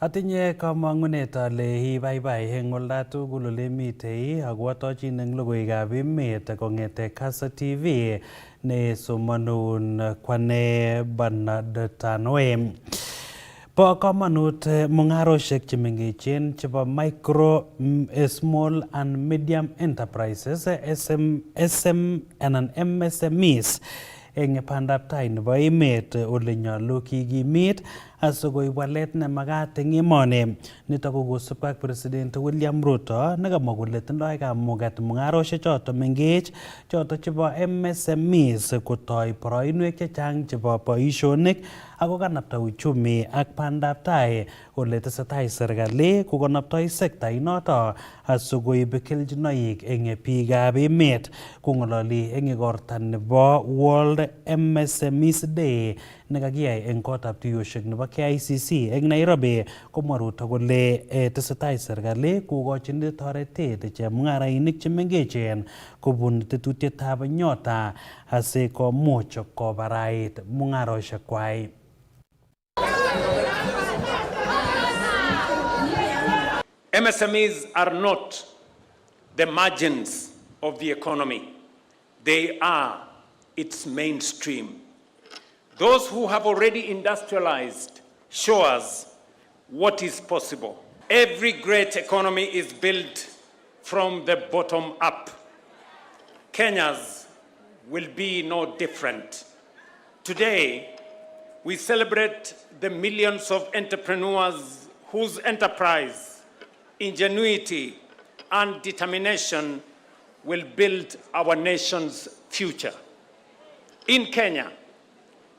Atinye kamang'unet ale ibaibai eng olda tugul ole mitei ako atochin eng logoiwekab emet kong'ete Kass TV ne somanun kwane Bernard Tanwe. Bo kamanut mung'aroshek chemengechen chebo micro, small and medium enterprises SM anan MSMEs eng bandab tai nebo emet ole nyolu kikimit asikoib walet nemagat eng emoni. Nitok ko kosubkei ak President William Ruto nekamwa kole tindoi kamuget mung'aroshek choto mengech choto chebo MSMEs kotoi boroinwek chechang chebo boishonik ako kanapta uchumi ak bandab tai ole tesetai serikali kokanaptoi sekta inoto asikoib keljinoik eng biikab emet. Kong'ololi eng igorta nebo World MSMEs Day nekakiyai eng kotab tuyoshek nebo KICC eng Nairobi, komwa Ruto kole tesetai serikali kokochin toretet chemung'arainik chemengechen kobun tetutietab nyota asikomuch kobarait mung'aroshek kwai. MSMEs are not the margins of the economy. They are its mainstream. Those who have already industrialized show us what is possible. Every great economy is built from the bottom up. Kenya's will be no different. Today, we celebrate the millions of entrepreneurs whose enterprise, ingenuity, and determination will build our nation's future. In Kenya,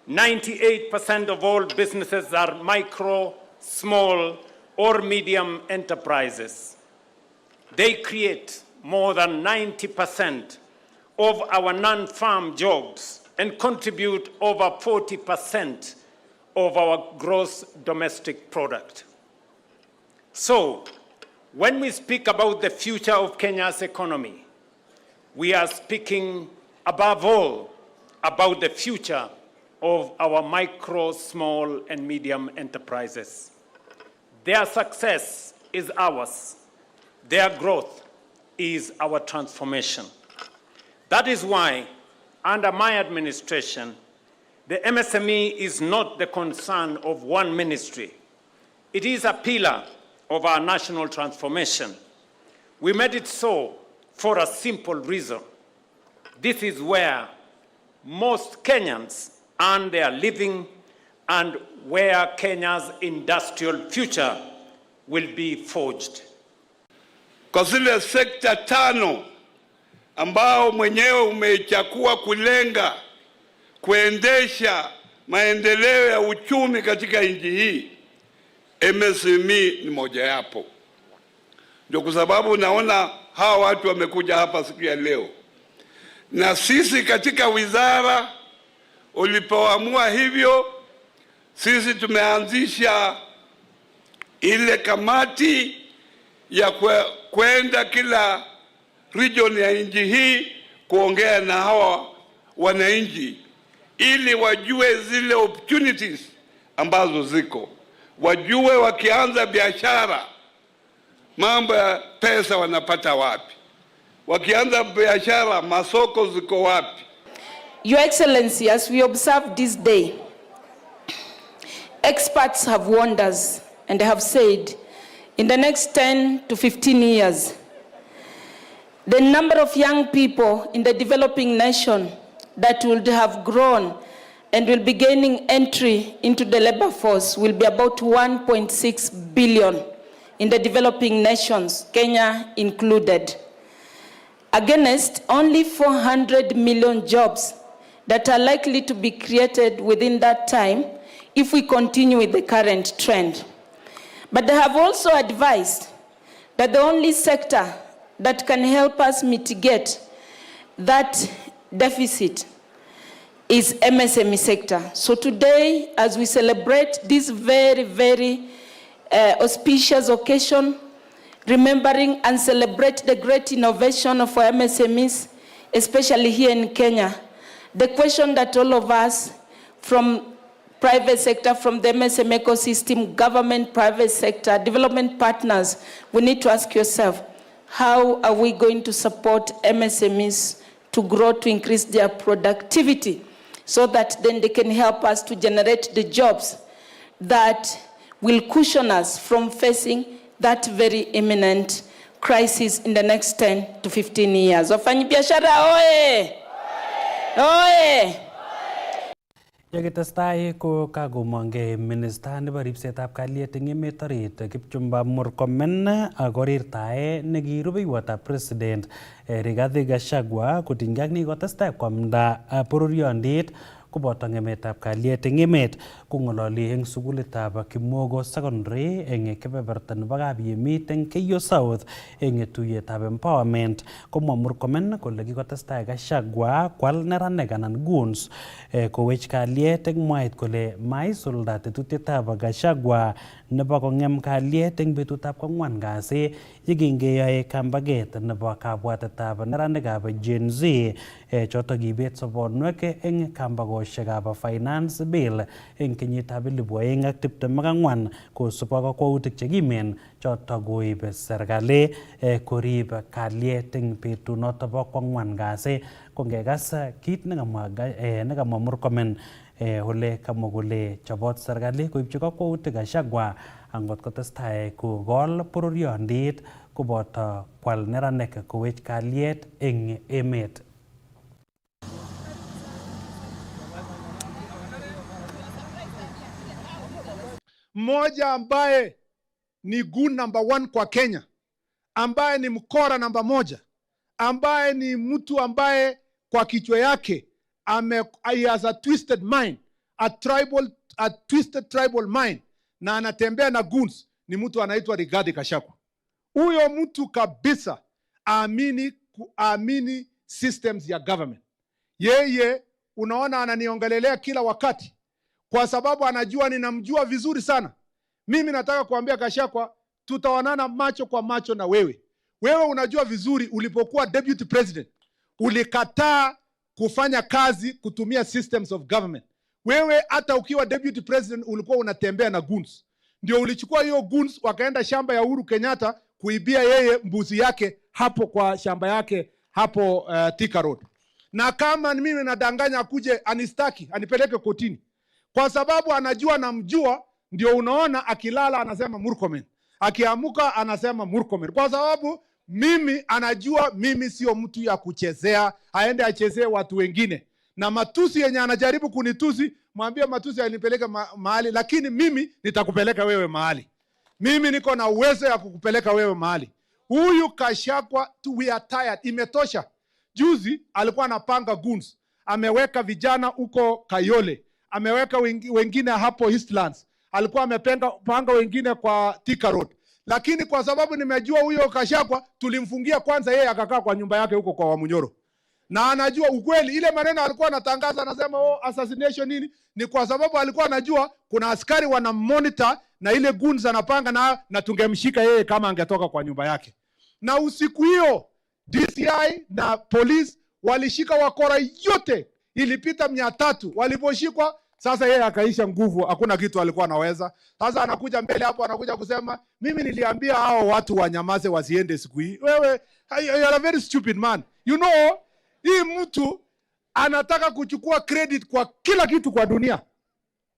98% of all businesses are micro, small, or medium enterprises. They create more than 90% of our non-farm jobs and contribute over 40% of our gross domestic product. So, when we speak about the future of Kenya's economy, we are speaking above all about the future of our micro, small, and medium enterprises. Their success is ours. Their growth is our transformation. That is why, under my administration, the MSME is not the concern of one ministry. It is a pillar of our national transformation. We made it so for a simple reason. This is where most Kenyans earn their living and where Kenya's industrial future will be forged. Kwa zile sekta tano ambao mwenyewe umechakua kulenga kuendesha maendeleo ya uchumi katika nchi hii, MSME ni moja yapo. Ndio kwa sababu naona hawa watu wamekuja hapa siku ya leo. Na sisi katika wizara ulipoamua hivyo, sisi tumeanzisha ile kamati ya kwenda kila region ya nchi hii kuongea na hawa wananchi ili wajue zile opportunities ambazo ziko. Wajue wakianza biashara mambo ya pesa wanapata wapi. Wakianza biashara masoko ziko wapi. Your Excellency, as we observe this day, experts have warned us and have said in the next 10 to 15 years, the number of young people in the developing nation that will have grown and will be gaining entry into the labor force will be about 1.6 billion in the developing nations, Kenya included, against only 400 million jobs that are likely to be created within that time if we continue with the current trend. But they have also advised that the only sector that can help us mitigate that deficit is MSME sector. So today, as we celebrate this very, very auspicious occasion, remembering and celebrate the great innovation of our MSMEs, especially here in Kenya, the question that all of us from private sector, from the MSM ecosystem, government, private sector, development partners, we need to ask yourself, how are we going to support MSMEs to grow, to increase their productivity, so that then they can help us to generate the jobs that will cushion us from facing that very imminent crisis in the next 10 to 15 years. Wafanyabiashara oye! Oye! Yakitestai ko kagomongei minista nebo ripsetab kalyet eng emet orit Kipchumba Murkomen akorirtae nekirubeiwotab president Rigathi Gachagua kotinygei ak nekikotestai kwamda bororiondit koboto ng'emetab kalyet eng emet. Kong'ololi eng sukulitab Kimogo Secondary eng kebeberta nebo Kabyemit eng Keiyo South eng tuiyetab empowerment, komwa Murkomen kole kikotestai Gachagua kwal neranik anan goons kowech kalyet eng mwaet kole maisulda tetutietab Gachagua nebo kong'em kalyet eng betutab kwang'wan kasi yekingeyoe kambaget nebo kabwatetab neranikab Gen Z choto kibet sobonwek eng kambagoshekab finance bill eng kenyitab 2024 kosubok kakwautik chekimen choto koib serikali korib kalyet eng betunoto bo kwang'wan kasi. Kongekas kit nekamwa Murkomen ole kamwa kole chobot serikali koibchi kakwautik Gachagua angot kotestai kokol bororiondit koboto kwal neranik kowech kalyet eng emet. Mmoja ambaye ni goon number 1 kwa Kenya, ambaye ni mkora namba 1, ambaye ni mtu ambaye kwa kichwa yake he has a twisted mind, a twisted tribal mind, na anatembea na goons, ni mtu anaitwa Rigathi Gachagua. Huyo mtu kabisa aamini systems ya government. Yeye unaona ananiongelelea kila wakati kwa sababu anajua ninamjua vizuri sana. Mimi nataka kuambia Gachagua, tutaonana macho kwa macho na wewe. Wewe unajua vizuri ulipokuwa deputy president ulikataa kufanya kazi kutumia systems of government. Wewe hata ukiwa deputy president ulikuwa unatembea na goons. Ndio ulichukua hiyo goons wakaenda shamba ya Uhuru Kenyatta kuibia yeye mbuzi yake hapo kwa shamba yake hapo Thika Road. Na kama mimi nadanganya akuje anistaki, anipeleke kotini. Kwa sababu anajua namjua, ndio unaona akilala anasema Murkomen, akiamuka anasema Murkomen. Kwa sababu mimi anajua mimi sio mtu ya kuchezea, aende achezee watu wengine. Na matusi yenye anajaribu kunitusi, mwambie matusi alinipeleka mahali, lakini mimi nitakupeleka wewe mahali. Mimi niko na uwezo ya kukupeleka wewe mahali. Huyu Gachagua, we are tired, imetosha. Juzi alikuwa anapanga goons, ameweka vijana huko Kayole, ameweka wengine hapo Eastlands, alikuwa amepanga wengine kwa Thika Road. Lakini kwa sababu nimejua huyo Gachagua, tulimfungia kwanza, yeye akakaa kwa nyumba yake huko kwa Wamunyoro. Na anajua ukweli, ile maneno alikuwa anatangaza anasema assassination nini, ni kwa sababu alikuwa anajua kuna askari wana monitor na ile goons anapanga na tungemshika yeye kama angetoka kwa nyumba yake. Na usiku hiyo DCI na police walishika wakora yote, ilipita 300. Waliposhikwa sasa yeye akaisha nguvu, hakuna kitu alikuwa anaweza. Sasa anakuja mbele hapo, anakuja kusema mimi niliambia hao watu wanyamaze wasiende siku hii. Wewe you are a very stupid man. You know, hii mtu anataka kuchukua credit kwa kila kitu kwa dunia.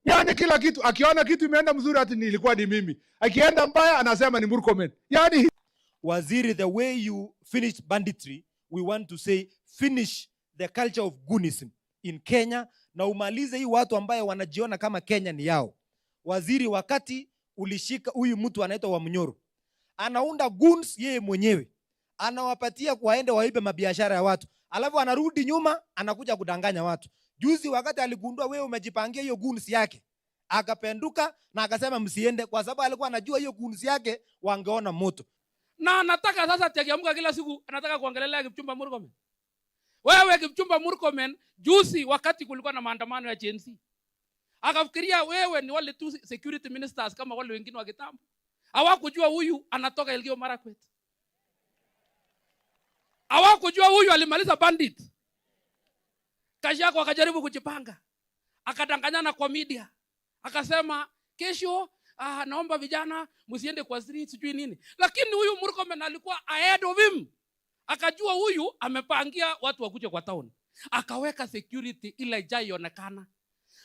Yani kila kitu, akiona kitu imeenda mzuri ati nilikuwa ni mimi. Akienda mbaya anasema ni Murkomen. Yani Waziri, the way you finish banditry, we want to say finish the culture of goonism in Kenya, na umalize hii watu ambaye wanajiona kama Kenya ni yao. Waziri, wakati ulishika huyu mtu anaitwa Wamunyoro, anaunda goons yeye mwenyewe, anawapatia waende waibe mabiashara ya watu, alafu anarudi nyuma anakuja kudanganya watu. Juzi wakati aligundua wewe umejipangia hiyo goons yake, akapenduka na akasema msiende, kwa sababu alikuwa anajua hiyo goons yake wangeona moto. Na anataka sasa akiamka kila siku anataka kuongelelea Kipchumba Murkomen. Wewe Kipchumba Murkomen, juzi wakati kulikuwa na maandamano ya Gen Z, akafikiria wewe ni wale tu security ministers kama wale wengine wa kitambo. Hawakujua huyu anatoka Elgeyo Marakwet. Hawakujua huyu alimaliza bandit. Gachagua akajaribu kujipanga, akadanganyana kwa media, akasema kesho naomba vijana msiende kwa street sijui nini. Lakini huyu Murkomen alikuwa ahead of him, akajua huyu amepangia watu wakuje kwa town, akaweka security ile ijaionekana.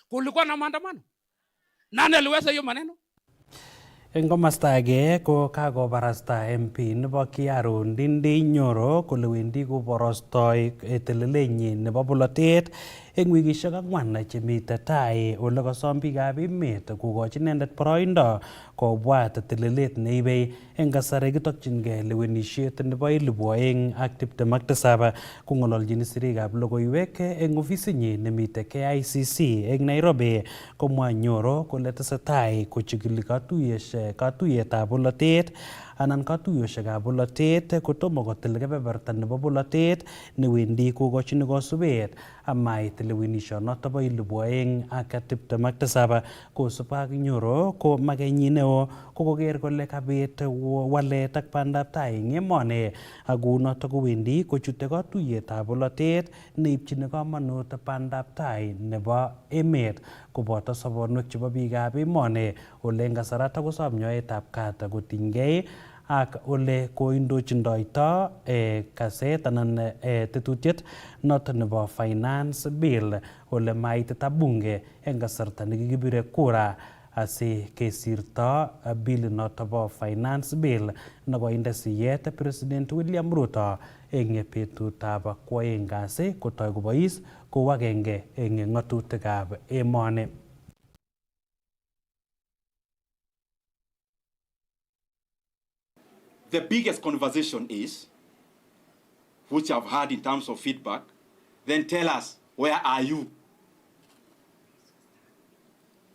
Kulikuwa na maandamano, nani aliweza hiyo maneno? Eng komasta age ko kakobarasta MP nebo Kiaru Ndindi Nyoro kole wendi koborostoi telelenyin nebo bolotet eng wikishek 4 chemite tai ole kosom biikab emet kokochi inendet boroindo kobwat telelet neibe eng kasari kitokyingei lewenisiet nebo 2027 kong'ololjin sirikab logoiwek eng ofisinyin nemite KICC eng Nairobi. Komwa Nyoro kole tesetai kochigili katuyetab bolotet anan katuyoshekab bolotet kotomo kotil kebeberta nebo bolotet newendi kokochin kosubet amait lewenishonoto bo 2027. Kosubkei ak Nyoro ko makenyi neo kokoker kole kabit walet ak bandab tai eng emoni, ak kounoto kowendi kochute katuyetab bolotet neibchini komonut bandab tai nebo emet koboto sobonwek chebo biikab emoni, ole eng kasarata kosom nyoetab kat kotinygei ak ole koindochindoito kaset anan tetutiet noton nebo finance bill ole maitita bunge eng kasarta nekikibire kura asi kesirto bill noto bo finance bill nekoinde siyet President William Ruto eng betutab kwoeng kasi kotoi kobois kou agenge eng ng'atutikab emoni. The biggest conversation is, which I've had in terms of feedback, then tell us, where are you?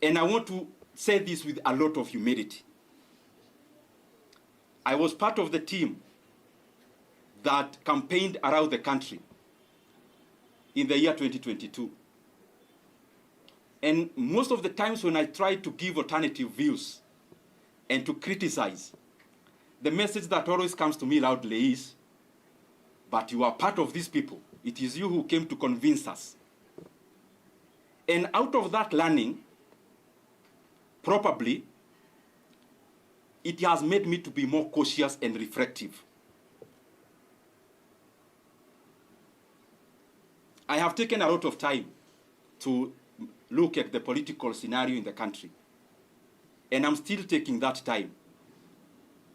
And I want to say this with a lot of humility. I was part of the team that campaigned around the country in the year 2022. And most of the times when I tried to give alternative views and to criticize, the message that always comes to me loudly is, but you are part of these people. It is you who came to convince us. And out of that learning, probably, it has made me to be more cautious and reflective. I have taken a lot of time to look at the political scenario in the country. And I'm still taking that time,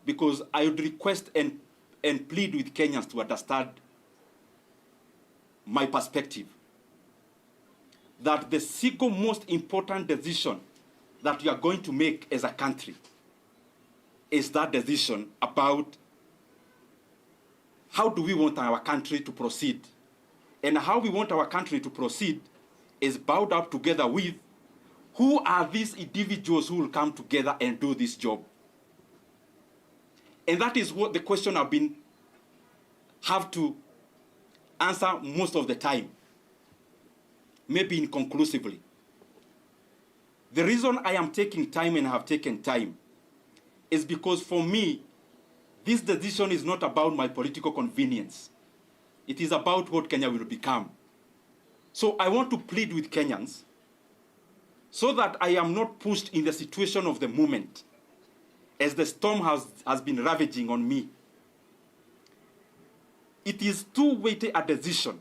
because I would request and plead with Kenyans to understand my perspective, that the single most important decision that we are going to make as a country is that decision about how do we want our country to proceed. And how we want our country to proceed is bound up together with who are these individuals who will come together and do this job. And that is what the question have to answer most of the time, maybe inconclusively. The reason I am taking time and have taken time is because for me, this decision is not about my political convenience. It is about what Kenya will become. So I want to plead with Kenyans so that I am not pushed in the situation of the moment as the storm has been ravaging on me. It is too weighty a decision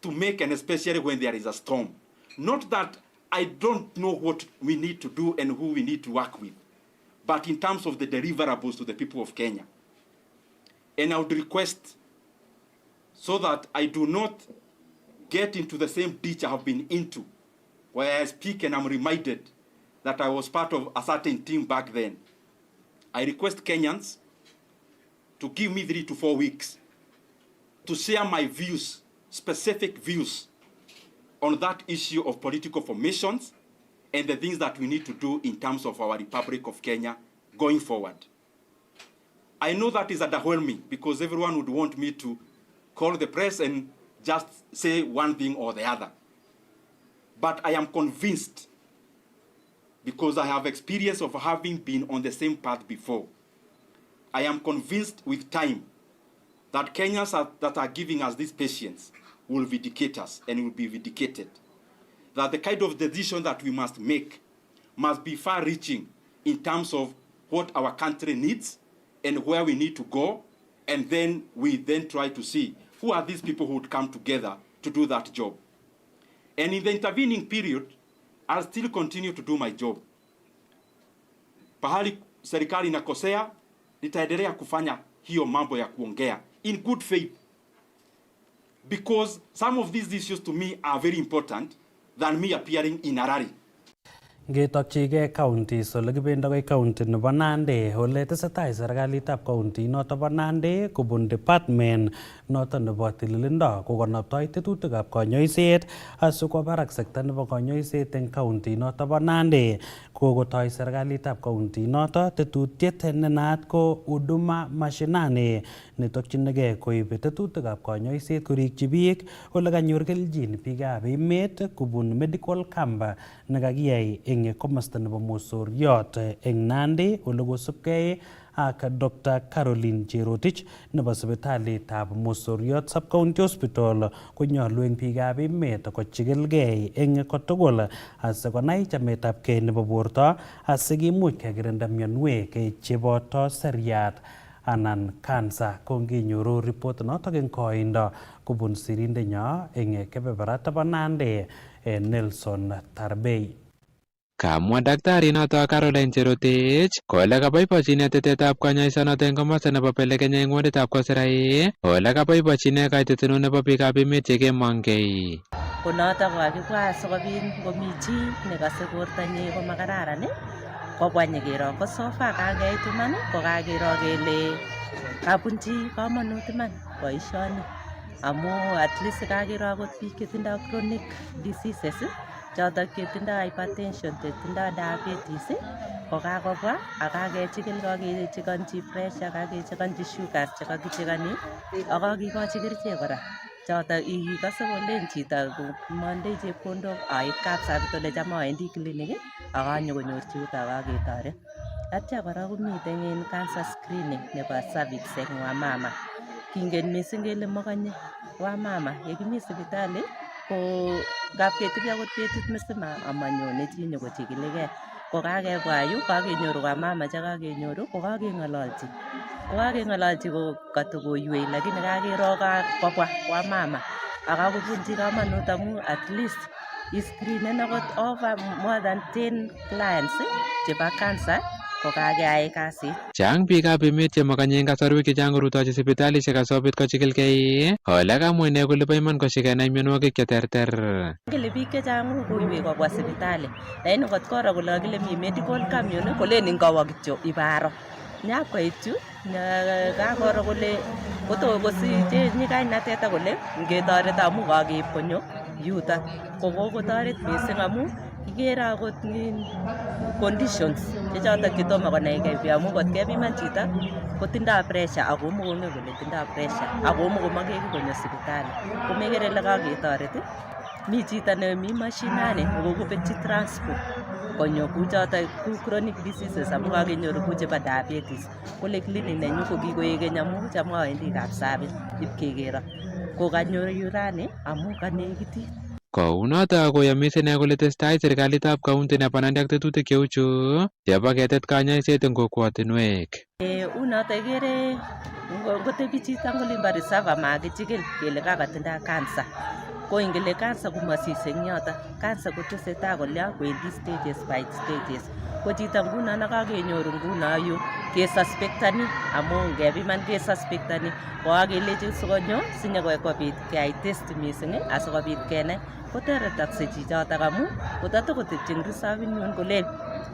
to make, and especially when there is a storm. Not that I don't know what we need to do and who we need to work with, but in terms of the deliverables to the people of Kenya. And I would request, so that I do not get into the same ditch I have been into, where I speak and I'm reminded that I was part of a certain team back then. I request Kenyans to give me 3 to 4 weeks to share my views, specific views, on that issue of political formations and the things that we need to do in terms of our Republic of Kenya going forward. I know that is underwhelming because everyone would want me to call the press and just say one thing or the other. But I am convinced, because I have experience of having been on the same path before, I am convinced with time that Kenyans that are giving us this patience will vindicate us and will be vindicated. That the kind of decision that we must make must be far-reaching in terms of what our country needs and where we need to go, and then we try to see who are these people who would come together to do that job. And in the intervening period, I'll still continue to do my job. Pahali serikali inakosea, nitaendelea kufanya hiyo mambo ya kuongea in good faith, because some of these issues to me are very important than me appearing in a rally. Ngetokchigei counties ole kibendoi county nebo Nandi ole tesetai serikalitab county noto bo Nandi kobun department noto nebo tililindo kokonoptoi tetutikab konyoiset asikwo barak sekta nebo konyoiset eng county noto bo Nandi. Kokotoi serikalitab county noto tetutiet nenaat ko huduma mashinani netokchinigei koib tetutikab konyoiset korikyi biik ole kanyor keljin biikab emet kobun medical camp nekakiyai eng komosta nebo Mosoriot eng Nandi ole kosubkei ak Dr. Caroline Cherotich nebo sipitalitab Mosoriot Sub-County Hospital konyolu eng biikab emet kochikilgei eng kotugul asikonai chametabgei nebo borto asikimuch kekirinda mionwek cheboto seriat anan cancer. Konginyoru report notok eng koindo kobun sirindenyo eng kebeberata bo Nandi Nelson Tarbei. Kamwa daktari noto Caroline Cherotich kole kaboibochine tetetab kanyoisonoto eng komosta nebo Belekenya eng woditab Kosirae ole kaboibochine kaitetuno nebo biikab emet chekemongei. Konoto kokakibwa sikobit ngomi chi nekase bortonyi komakararan kobwa nyikero ko sofa kakeit iman kokakero kele kabunchi komonut iman boisioni amu at least kakero akot biik chetindoi chronic diseases chotok chetindoi hypertension, chetindoi diabetes kokakobwa akakechikil kakechekanchi pressure, kakechekanchi sugars chekakichekani akakikochi kerichek kora chotok ikase kolen chito mandei chepkondok ait kapsabit ole cham awendi clinic akanyokonyor chutok akaketoret. Atya kora komiten in cancer screening nebo cervix eng wamama. Kingen mising kele makanye wamama yekimi sipitali ko ngap ketebi akot betut misima amanyone chi nyokochikiligei. Kokakebwa yu kakenyoru wamama chekakenyoru kokakeng'ololchi ko katokoywei lakini kakero kobwa wamama akakobunchi komonut amu at least iscreenen akot over more than 10 clients chebo cancer kokakeyai kasit. Chang biikab emet chemakanye eng kasarwek chechang korutochi sipitalishek asikobit kochikilgei ole kamwa ine kole bo iman koshikenai mionwogik cheterter. Kile biik chechang koiwei kobwa sipitali lakini ngot koro kole kakile mi medical camp yun kolen ngawo kityo ibaro nyakoit yu kakoro kole kotokosiche nyikainatet kole ngetoret amu kakeib konyo yutok kokotoret mising amu kikere akot conditions chechotok chetomo konaigei amu kot kepiman chito kotindoi pressure ako mukongen kole tindoi pressure ako mukomakeki konyo sipitali komekere ile kaketoret. Mi chito nemi mashinani kokobetchi transport konyo kuchotok ku chronic diseases amu kakenyoru ku chebo diabetes kole clinic nenyu kokikoek keny amu cham awendi Kapsabet ipkekero kokanyoru rani amu kanekitit. Kounoto koyomis ine kole testai serikalitab county nebo Nandi ak tetutik cheu chu chebo ketet kanyoiset eng kokwotinwek. Unoto ikere ngotebi chito eng olimbo reserve amakichikil kele kakotindoi cancer ko ingele cancer komasise eng yoto. Cancer kotesetai kolya kwendi stages by stages. Ko chito nguno nekakenyoru nguno yu kesuspectani amu ngepiman kesuspectani kokakelechi sikonyo sinyokobit keyai test mising asikobit kenai kotoretakse chichotok amu kotatokotepchi eng reserve yun kolen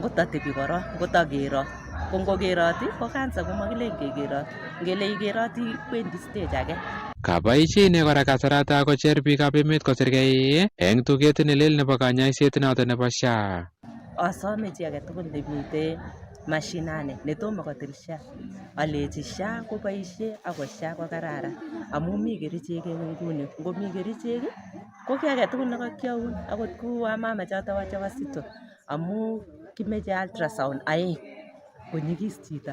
ngotatebi korok ngotakero ko ngokeroti ko cancer komakilen kekerot ngele ikeroti kwendi stage age. Kaboisie ine kora kasarata kocher biikab emet kosirgei eng tuget nelel nebo kanyoiset noto nebo SHA. Asome chi age tugul nemite mashinani netomo kotil SHA alechi SHA koboisie ako SHA ko kararan amu mi kerichek eng nguni. Ngomi kerichek ko ki age tugul nekakyaun akot ku wamama choto wache wasito amu kimeche ultrasound aeng konyikis chito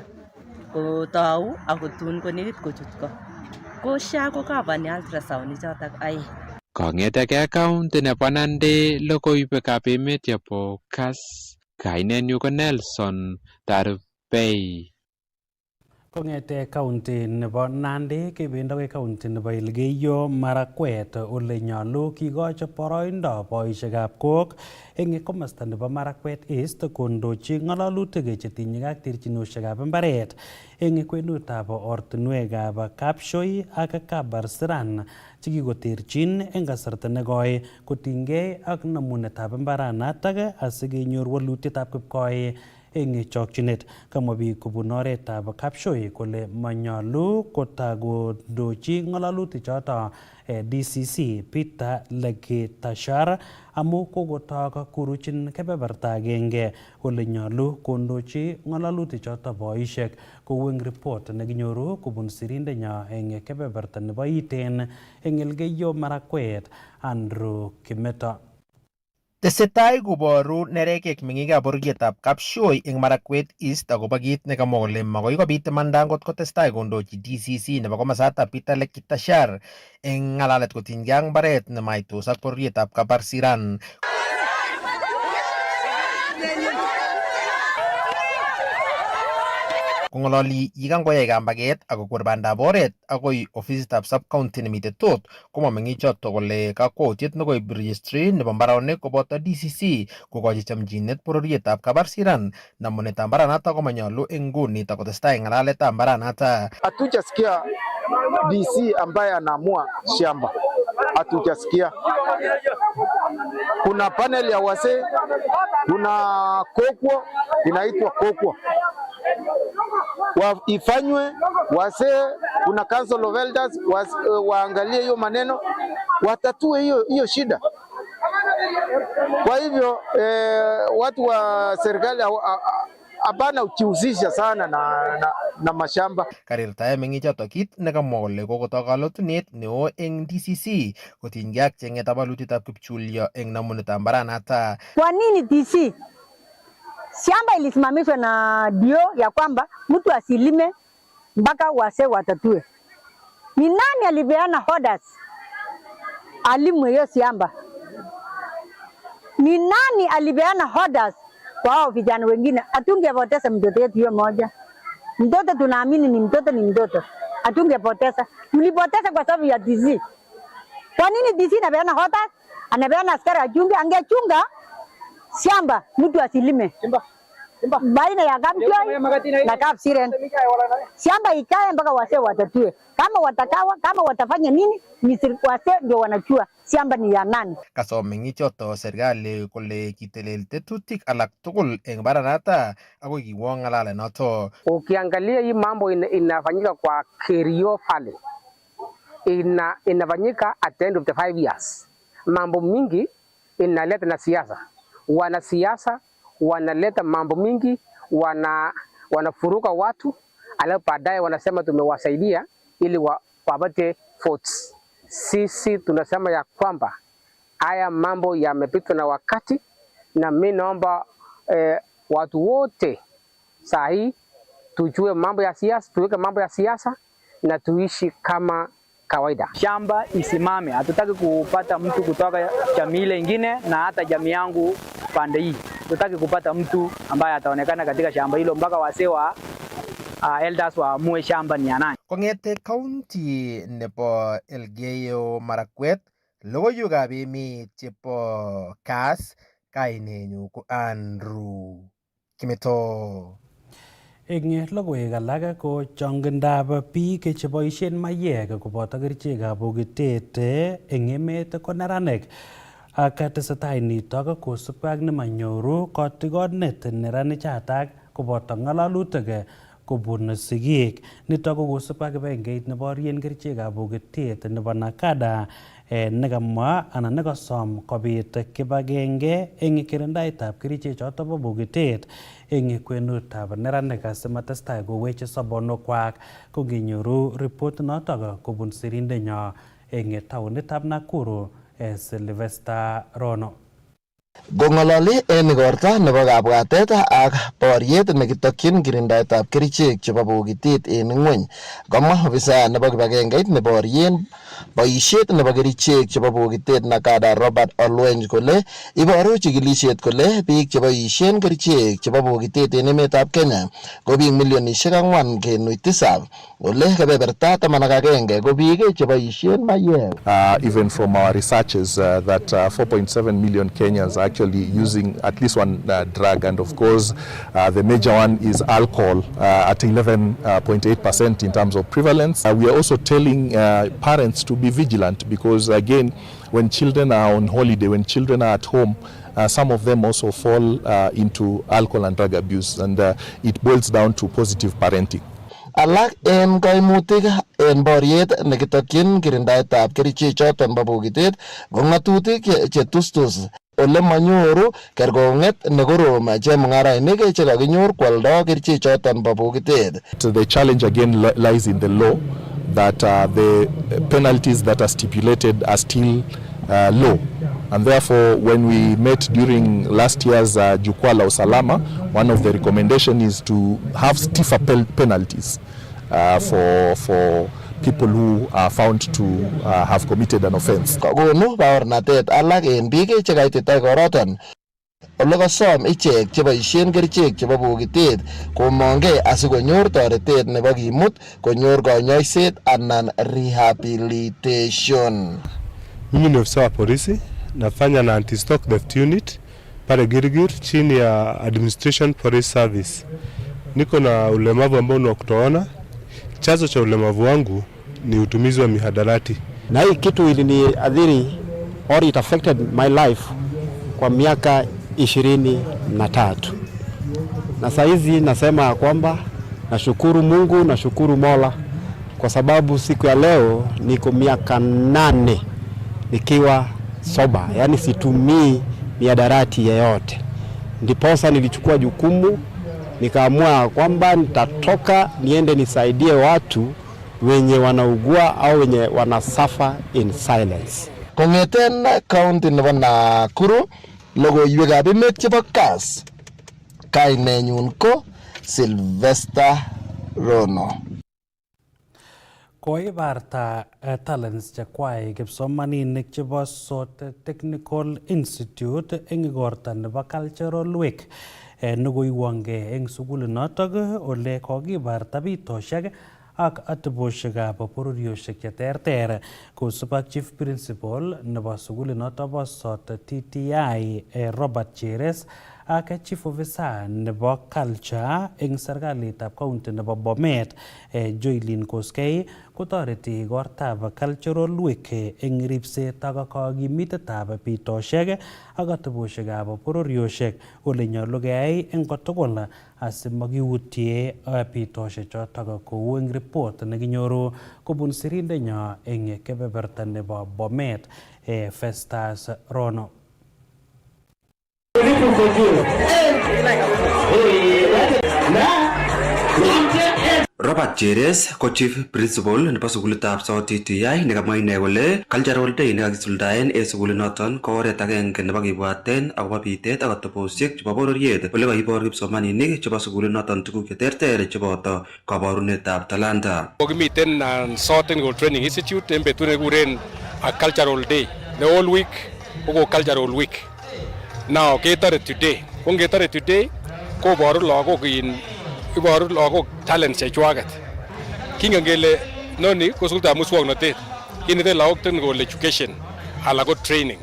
kotou akotun konekit kochut ko SHA ko kavani ultrasound ichotok aeng. Kong'etegei county nebo Nandi logoiwekab emet chebo Kass. Kainenyu ko Nelson Tarbei. Kongete county nebo Nandi kebendi akoi county nebo Elgeyo Marakwet ole nyolu kikochi boroindo boisiekab kok eng komosta nebo Marakwet East kondochi ng'alalutik chetinye ak terchinosiekab mbaret eng kwenutab ortinwekab Kapshoi ak Kabarsiran chekikoterchin eng kasarta nekoi kotinygei ak namunetab mbaranatak asikenyor walutietab kipkoi eng chokchinet. Kamwa biik kobun oretab Kapshoi kole manyolu kotakondochi ng'alalutik choto DCC Peter Lekitashar amu kokotok kuruchin kebeberta agenge ole nyolu kondochi ng'alalutik choto boisiek kou eng report nekinyoru kobun sirindenyo eng kebeberta nebo Iten eng Elgeyo Marakwet Andrew Kimeto. Tesetai koboru nerekek meng'ikab bororietab Kapshoi eng Marakwet East akobo kit nekamwa kole makoi kobit imanda ngot kotestai kondochi DCC nebo komasatab Peter Lekitashar eng ng'alalet kotinygei ak mbaret nemaitos ak bororietab Kabarsiran. Kong'ololi yikangoyai kambaget akokwer bandab oret akoi ofisitab sub-county nemitei Tot, komwa meng'ichoto kole kakwautiet nekoib registry nebo mbaronik koboto DCC kokochi chamchinet bororietab Kabarsiran namunetab mbaranato komanyolu eng nguni takotestai ng'alaletab mbaranata. Hatujasikia DC ambaye anaamua shamba, hatujasikia. Kuna panel ya wasee, kuna kokwo inaitwa kokwo ifanywe wasee, kuna council of elders waangalie hiyo maneno, watatue hiyo shida. Kwa hivyo watu wa serikali hapana ukihusisha sana na mashamba. Karirtae meng'ichoto kit nekamwa kole kokotok kalotunet neo eng DCC kotinygei ak cheng'etab walutietab kipchulyo eng namunetab mbaranata. Kwa nini DC shamba ilisimamishwa na dio ya kwamba mtu asilime mpaka wase watatue? Ni nani alipeana orders alimwe hiyo shamba? Ni nani alipeana orders kwa hao vijana wengine? Atungepoteza mtoto wetu hiyo moja. Mtoto tunaamini ni mtoto, atungepoteza. Tulipoteza kwa sababu ya DC. Kwa nini DC anapeana orders? Anapeana askari achunge, angechunga shamba mtu asilime baina ya Kapshoi na Kapsiren. Shamba ikae mpaka wasee watatue. Kama watakawa, kama watafanya nini, ni wasee ndio wanachua shamba ni ya nani. Kasom meng'ichoto serikali kole kitelel tetutik alak tugul eng baranata ako kiwo ng'alale noto. Ukiangalia hii mambo inafanyika kwa Kerio Valley, inafanyika at the end of the 5 years. Mambo mingi inaleta na siasa. Wanasiasa wanaleta mambo mingi, wanafuruka watu, alafu baadaye wanasema tumewasaidia ili wapate votes. Sisi tunasema ya kwamba haya mambo yamepitwa na wakati, na mimi naomba watu wote saa hii tujue mambo ya siasa, tuweke mambo ya siasa na tuishi kama kawaida. Shamba isimame, hatutaki kupata mtu kutoka jamii ile ingine, na hata jamii yangu pande hii tutaki kupata mtu ambaye ataonekana katika shamba hilo mpaka wasee wa elders waamue shamba ni ya nani. Kong'ete county nebo Elgeyo Marakwet, logoiwekab emet chebo Kass, kainenyu ko Andrew Kimeto. Eng logoiwek alak ko chongindab biik cheboisien mayek koboto kerichekab bokitet eng emet ko neranik. Ak tesetai nitok kosubkei ak nemanyoru kotigonet neranichatak koboto ng'alalutik kobun sigik. Nitok ko kosubkei ak kibagengeit neborien kerichekab bokitet nebo Nakada nekamwa anan nekasom kobit kibagenge eng kirindaetab kerichechoto bo bokitet eng kwenutab neranik asimatestai koweche sobonukwak. Konginyoru report notok kobun sirindenyo eng taonitab Nakuru Sylvester Rono. Gongololi en igorta nebo kabwatet ak boriet nekitokyin kirindaetab kerichek chebo bokitet en ngweny. Komwa ofisa nebo kibagengeit neborien boisiet nebo kerichek chebo bokitet Nakada Robert Olweny kole iboru chikilisiet kole biik cheboisien kerichek chebo bokitet en emetab Kenya ko biik milionisiek 4.7 ole kebeberta 11 ko biik cheboisien mayek. Even from our researches that 4.7 million Kenyans are actually using at least one drug, and of course the major one is alcohol at 11.8% in terms of prevalence. We are also telling parents to be vigilant because again, when children are on holiday, when children are at home, some of them also fall into alcohol and drug abuse, and it boils down to positive parenting. Alak en kaimutik en boriet nekitokyin kirindaetab kerichek choton bo bokitet ko ng'atutik che tustus ole manyoru kerkong'et nekorom chemung'arainik che kakinyor kwaldo kerichek choton bo bokitet. The challenge again lies in the law that the penalties that are stipulated are still low. And therefore, when we met during last year's Jukwaa la Usalama, one of the recommendations is to have stiffer penalties for people who are found to have committed an offense. Kogonu baornatet alak en biik che kaitita koroton ole kosom ichek cheboisien kerichek chebo bokitet komongei asikonyor toretet nebo kimut konyor konyoiset anan rehabilitation. Mimi ni ofisa wa polisi, nafanya na anti-stock theft unit pale Girigir chini ya Administration Police Service. Niko na ulemavu ambao ni wa kutoona. Chanzo cha ulemavu wangu ni utumizi wa mihadarati. Na hii kitu iliniadhiri or it affected my life kwa miaka 23. Na saa hizi nasema kwamba nashukuru Mungu, nashukuru Mola kwa sababu siku ya leo niko miaka 8 nikiwa soba, yani situmii mihadarati yeyote. Ndiposa nilichukua jukumu nikaamua kwamba nitatoka niende nisaidie watu wenye wanaugua au wenye wanasuffer in silence. Kongeten county nebo Nakuru, logoiwekab emet chebo Kass, kainenyun ko Sylvester Rono. Koibarta talents chekwai kipsomaninik chebo Sot Technical Institute eng igorta nebo Cultural Week nekoiwonge eng sugulinotok ole kokibarta bitoshek ak ateboshekab bororioshek cheterter kosub ak Chief Principal nebo sugulinotok bo Sot TTI Robert Cheres ak Chief Officer nebo Culture eng serikalitab county nebo Bomet Joylin Koskei kotoreti igortab Cultural Week eng ripset ak kakimitetab bitoshek ak ateboshekab bororioshek ole nyolu keyai eng kotugul asimakiutie bitoshek chotok kou eng report nekinyoru kobun sirindenyo eng kebeberta nebo Bomet Festus Rono. Robert Cheres ko Chief Principal nebo sukulitab Sot TTI nekamwa ine kole Cultural Day nekakisuldaen en sukulinoton ko oret agenge nebo kibwaten akobo bitet ak atebosiek chebo bororiet ole kaibor kipsomaninik chebo sukulinoton tuguk cheterter cheboto kaborunetab talanta. Kokimiten Sot Technical Training Institute en betut nekikuren Cultural Day. The whole week ko Cultural Week. Now ketore today. Ko ngetore today koboru lagok talents chechwaget. Kingen kele noni ko sukulitab muswoknotet. Kinete lagok technical education ala ko training.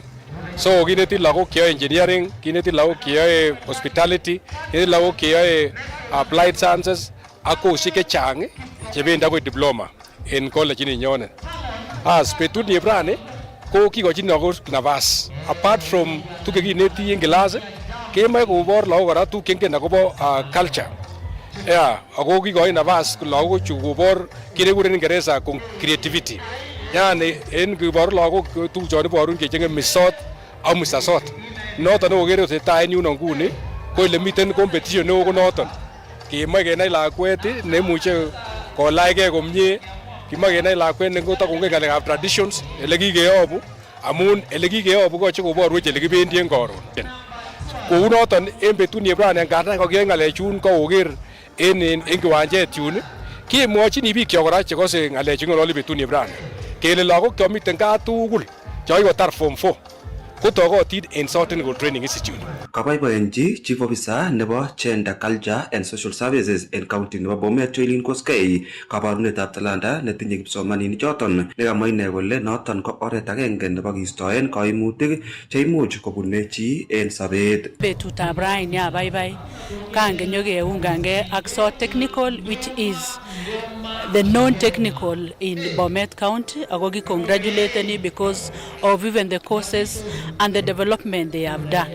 So kinete lagok cheyoe engineering, kinete lagok cheyoe hospitality, kinete lagok cheyoe applied sciences ak koshek chechang chebendi akoi diploma en college ninyonet. As betut nibrani ko kikochin lagok nafas. Apart from tuke kineti en class, kemoe kobor lagok kora tuguk chengen akobo culture. Ako kikochin nafas lagok chu kobor kit nekikuren Ingereza creativity. Yani en kiboru lagok tuguk chon iborun kechenge misot au misasot. Noton nekokere tesetai en yuno nguni ko ile miten competition neo ko noton. Kemoe kenai lakwet nemuche kolachgei komie, kimoe kenai lakwet nekotakongen ngalekab traditions ele kikeyobu amun ele kikeyobu ko che koborwech ele kibendi en koron. Kou noton en betut ni brane ngadan kokiyoe ng'alechun koker en kiwanjet yun kemwochini biik kyok kora chekose ng'alechu ng'ololi betut ni brane kele lagok kyok miten gaa tugul chekikotar form 4 kotokotin en South Technical Training Institute. Kaboiboenchi Chief Officer nebo Gender, Culture and Social Services en county nebo Bomet Joylin Koskei kabarunetab talanta netinye kipsomaninik choton nekamwa ine kole noton ko oret agenge nebo kiistoen kaimutik cheimuch kobune chi en sobet. Betutab raini abaibai kangenyokeungange ak South Technical, which is the non-technical in Bomet County. Ako congratulated because of even the courses and the development they have done.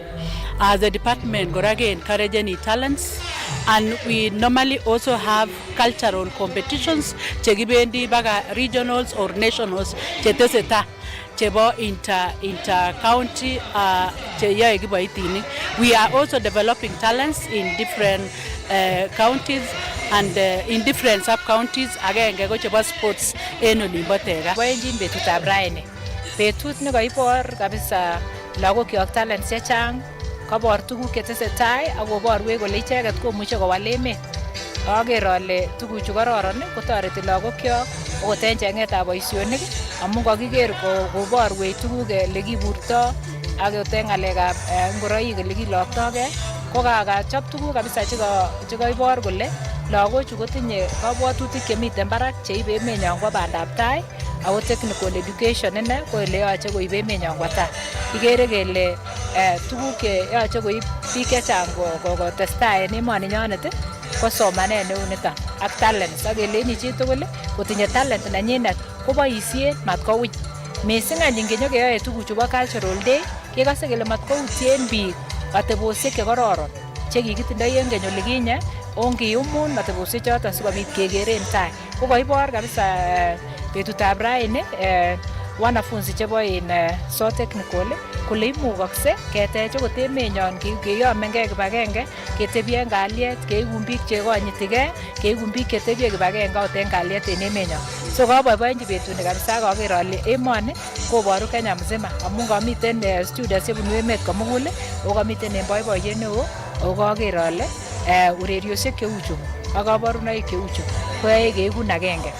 As a department, Gorage encourage any talents, and we normally also have cultural competitions, chegibendi baga regionals or nationals, cheteseta chebo inter-county cheyae kiboitinik. We are also developing talents in different counties and in different sub-counties. Agenge ko chebo sports en olimbo Tega. Boenjin betutab raini. Betut nekoibor kabisa lagok kyok talents chechang, kabor tuguk chetesetai akoborwech kole icheket komuche kowal emet. Ager ale tuguchu kororon kotoreti lagok kyok okot en chengetab boisionik amun kakiker koborwech tuguk olekiburto akot en ng'alekab ngoroik olekiloktogei ko kakachop tuguk kabisa chekoibor kole lagochu kotinye kabwatutik chemiten barak cheibe emenyon kwa bandab tai ako technical education ine ko ele yoche koib emenyon kwa tai. Kikere kele tuguk cheyoche koib biik chechang kotestai en emoni nyonet ko somanet neu niton ak talents ak kelenji chitugul kotinye talent nenyinet koboisien matkowich. Missing any ingenyokeyoe tuguchu bo cultural day kekose kele matkoutien biik atebosiek chekororon chekikitindoi en keny olikinye ongiyumun atebosiek choton sikobit kekeren tai. Ko koibor kabisa betutab raini wanafunzi chebo in South Technical kole imukokse ketech okot emenyon keyomengei kibagenge ketebie en kalyet keikun biik chekonyitigei keikun biik chetebie kibagenge ot en kalyet en emenyon. So kaboiboenchi betuni kabisa kaker ale emoni koboru Kenya mzima amun kamiten students chebunu emet komugul ako kamiten en boiboiyet neo ako kaker ale ureriosiek cheuchu ak kaborunoik cheuchu koyoe keikun agenge.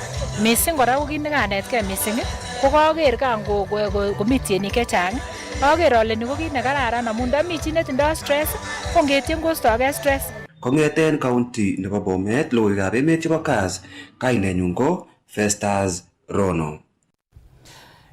Missing kora ko kit nekanetkei missing ko kaker kan komi tienik chechang aker ale ni ko kit nekararan amun ndami chi netindoi stress ko ngetien koistogei stress. Kong'eten county nebo Bomet logoiwekab emet chebo Kass, kainenyun ko Festus Rono.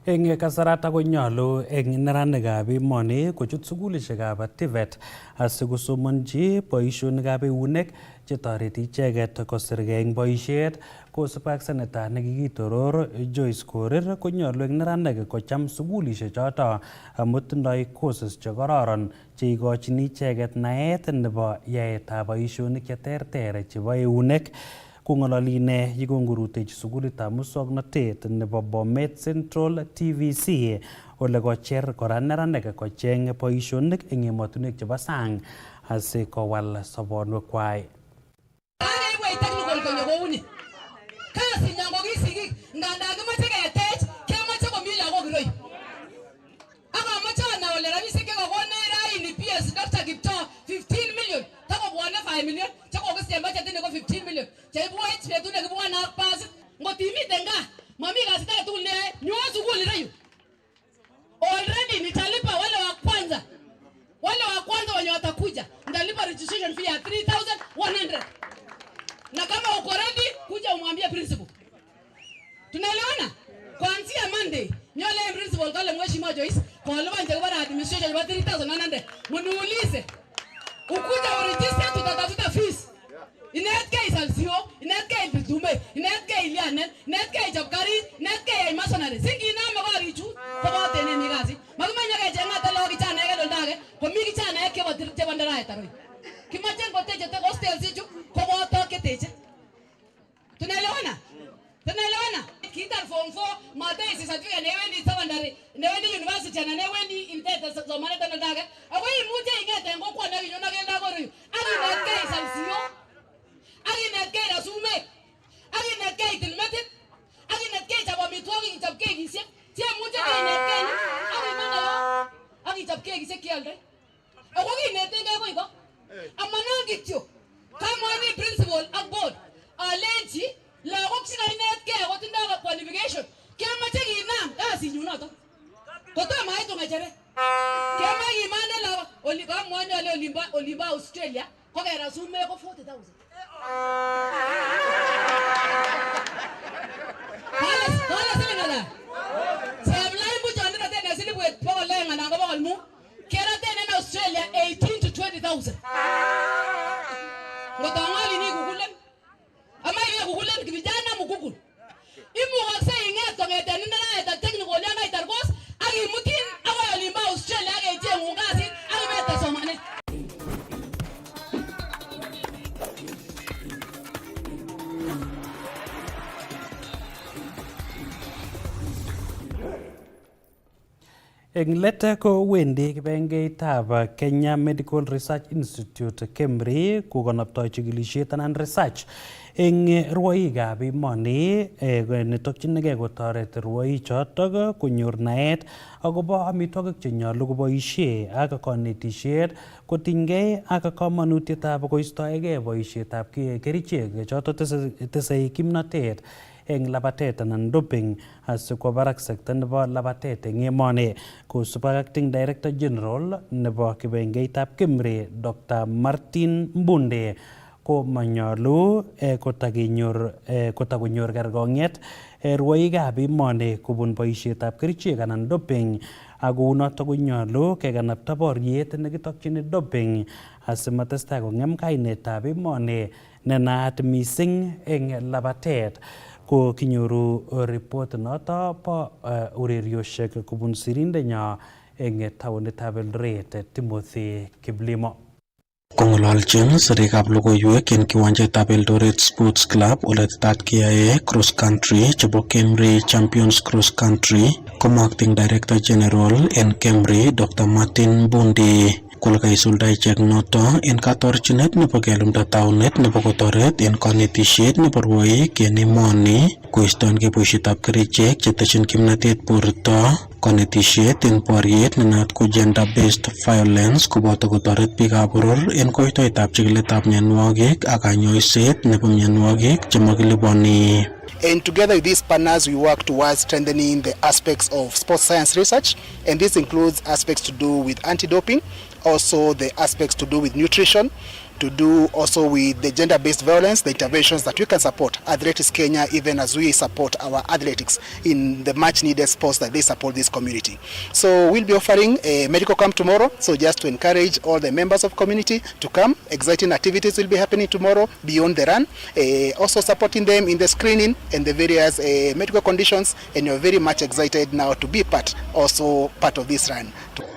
Eng kasarata konyolu eng neranikab emoni kochut sugulishekab TVET asikosomonji boisionikab eunek chetoreti icheket kosirgei eng boisiet. Kosub ak seneta nekikitoror Joyce Korir konyolu eng neranik kocham sugulishek choto amu tindoi courses chekororon cheikochin icheket naet nebo yaetab boisionik cheterter chebo eunek. Kong'ololi ine yekongorutechi sugulitab muswoknotet nebo Bomet Central TVC ole kocher kora neranik kocheng boisionik eng emotinwek chebo sang asikowal sobonwekwai. Kasinyon ko kisigik ngandan kimoche ketech kemoche komi lagok iroi. Ak amoche anai ole rabisiek chekokonech raini PS Dr. Kiptoo 15 million takobwone 5 million chekokisien budget ko 15 million cheibwech betut nekibwone ak pasit. Ngot imiten gaa momi kasit age tugul neyoe nyoo sukul ireyu. Already nitalipa wale wa kwanza wenye watakuja nitalipa registration fee ya 3,100. Na kama uko ready kuja umwambie principal. Tunaelewana? Kuanzia Monday, nyole principal kale mheshimiwa Joyce, kwa leo nje kwa administration ya 3,100. Mniulize. Ukuja uregister tutatafuta fees. Inatke isalsio, inatke ibitume, inatke ilianen, inatke ijabkari, inatke imasonare. Singi na magarichu, kwa tene migazi. Magumanya ke jenga talo kichana yake doldage, kwa miki chana yake watirite bandara etaroi. Kimachen koteje te hostel sichu, kwa watoke teje. Tunaelewana? Tunaelewana? Kitar form 4 mate isi certificate newendi secondary newendi university na newendi intete zomane doldage. Ako imuje ingete ngokwa na kinyona genda goru. Ani netke isalsio. Ani netke rasume. Ani netke itilmetit. Ani netke chabo mitwogi chapke gisye. Tie muje netke. Ani kochop kekisiek kialdoi. Ako kinetengei koi ko. Amanon kityo. Kamwani principal ak board. Alenji lagok chekainetkei kotindoi qualification. Kiamache kinam kasinyu noto. Kotomo aitu ng'echeret. Kiamache kimande lagok oli kamwani ale olimba Australia kokera sumek ko 40,000. Hala silingala. Seblai bujon na tena silibwet pokol lenga na pokol mu. Kera tena in Australia 18 to 20,000. Ngotangali ni kukulen. Ama ile kukulen vijana mukukul. Imukakse inget kongeten ninaita technical yana itarkos akimutin akoi olimba Australia akecheng'un kasit akimete somanet. Eng let ko wendi kibengeitab Kenya Medical Research Institute KEMRI kokonoptoi chikilisiet anan research eng rwoikab emoni netokchinigei kotoret rwoichotok konyor naet akobo amitwogik chenyolu koboisie ak konetisiet kotinygei ak kamanutietab koistoegei boisietab kerichek chotok tesei kimnotet eng labatet anan doping asikwo barak sekta nebo labatet eng emoni kosubok ak Acting Director General nebo kibengeitab KEMRI Dr. Martin Mbunde ko manyolu kotakonyor kergong'et rwoikab emoni kobun boisietab kerichek anan doping ak kounotok konyolu kekanapta boriet nekitokchini doping asimatestai kong'em kainetab emoni nenaat mising eng labatet. Ko kinyoru report noto bo ureriosiek kobun sirindenyo eng taonitab Eldoret Timothy Kiplimo. Kong'ololchin sirikab logoiwek en kiwanjetab Eldoret Sports Club ole tetat keyae cross country chebo KEMRI Champions Cross Country komwa Acting Director General en KEMRI Dr. Martin Mbundi kole kaisulda ichek noto en katorchinet nebo kelumda taunet nebo kotoret en konetisiet nebo rwoik en emoni koistoengei boisietab kerichek chetesyin kimnatet borto, konetisiet en boriet nenaat ko gender based violence koboto kotoret biikab boror en koitoetab chikiletab mionwogik ak kanyoiset nebo mionwogik chemakiliponi. And together with these partners, we work towards strengthening the aspects of sports science research, and this includes aspects to do with anti-doping, also the aspects to do with nutrition, to do also with the gender-based violence, the interventions that we can support Athletics Kenya, even as we support our athletics in the much-needed sports that they support this community. So we'll be offering a medical camp tomorrow, so just to encourage all the members of community to come. Exciting activities will be happening tomorrow beyond the run, also supporting them in the screening and the various medical conditions, and you're very much excited now to be part of this run.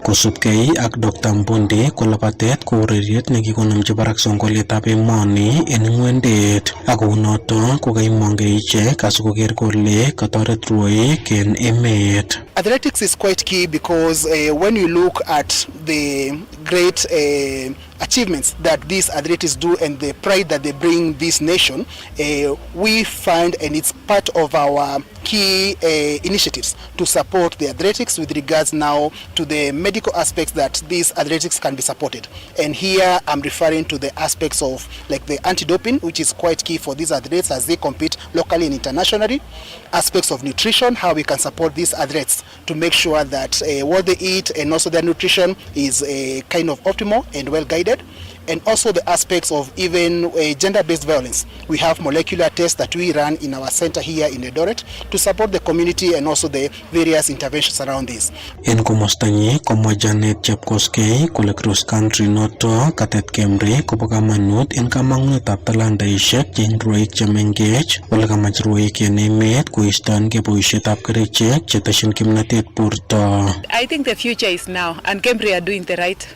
Kosubkei ak Dr. Mbundi ko labatet ko ureriet nekikonamchi barak songoletab emoni en ng'wendet ak kounoto ko kaimongei ichek asikoker kole katoret rwoik en emet. Athletics is quite key because when you look at the great achievements that these athletes do and the pride that they bring this nation, we find, and it's part of our key initiatives to support the athletics with regards now to the medical aspects that these athletics can be supported. And here I'm referring to the aspects of like the anti-doping, which is quite key for these athletes as they compete locally and internationally. Aspects of nutrition, how we can support these athletes to make sure that what they eat and also their nutrition is kind of optimal and well guided. And also the aspects of even gender-based violence. We have molecular tests that we run in our center here in Eldoret to support the community and also the various interventions around this. En komostanyi komwa Janet Chepkoskei kole cross country noto katet KEMRI kobo kamanut en kamang'unetab talantaisiek cheng rwoik chemengech ole kamach rwoik en emet koistoengei boisietab kerichek chetesyin kimnatet borto. I think the future is now, and KEMRI are doing the right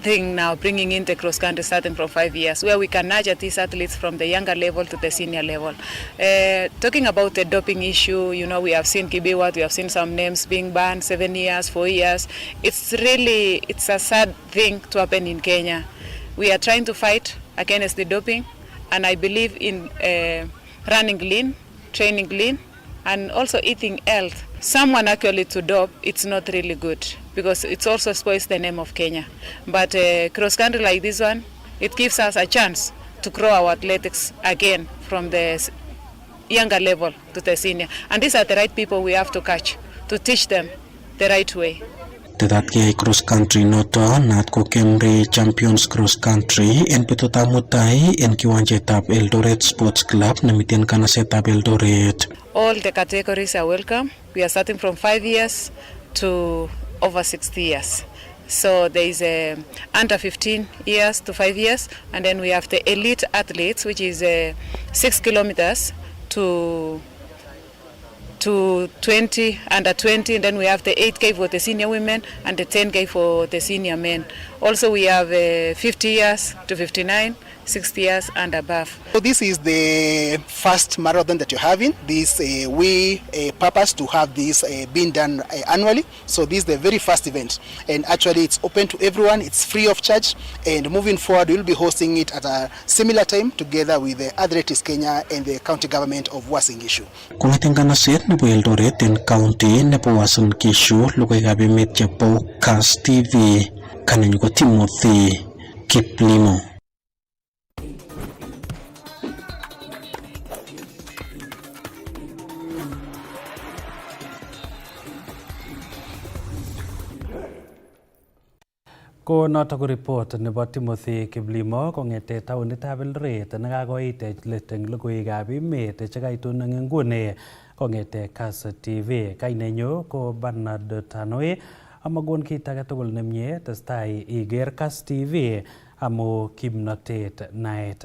thing now, bringing in the cross country starting from 5 years, where we can nurture these athletes from the younger level to the senior level. Talking about the doping issue, you know, we have seen Kibiwat, we have seen some names being banned 7 years, 4 years. It's a sad thing to happen in Kenya. We are trying to fight against the doping, and I believe in running lean, training lean, and also eating health. someone actually to dope, it's not really good because it also spoils the name of Kenya. But cross country like this one, it gives us a chance to grow our athletics again from the younger level to the senior. And these are the right people we have to catch to teach them the right way. Tetat kiyai cross country noto naat ko Kemri Champions Cross Country en betutab mutai en kiwanjetab Eldoret Sports Club nemiten kanasetab Eldoret. All the categories are welcome. We are starting from 5 years to over 60 years. So there is under 15 years to 5 years, and then we have the elite athletes, which is 6 kilometers to 20, under 20, and then we have the 8K for the senior women and the 10K for the senior men. Also we have 50 years to 59, 60 years and above. So this is the first marathon that you're having. This we purpose to have this being done annually. So this is the very first event, and actually it's open to everyone. It's free of charge, and moving forward we'll be hosting it at a similar time together with the Athletics Kenya and the county government of Uasin Gishu. Kung kanaset nebo Eldoret en county nebo Uasin Gishu logoiwekab emet chebo Kass TV kanenyu ko Timothy Kiplimo. Ko noto ko report nebo Timothy Kiplimo kongete taonitab Eldoret nekakoitech let eng logoiwekab emet chekaitun eng nguni kongete Kass TV. Kainenyu ko Bernard Tanoi, amagon kit age tugul nemie testai iger Kass TV amu kimnotet naet.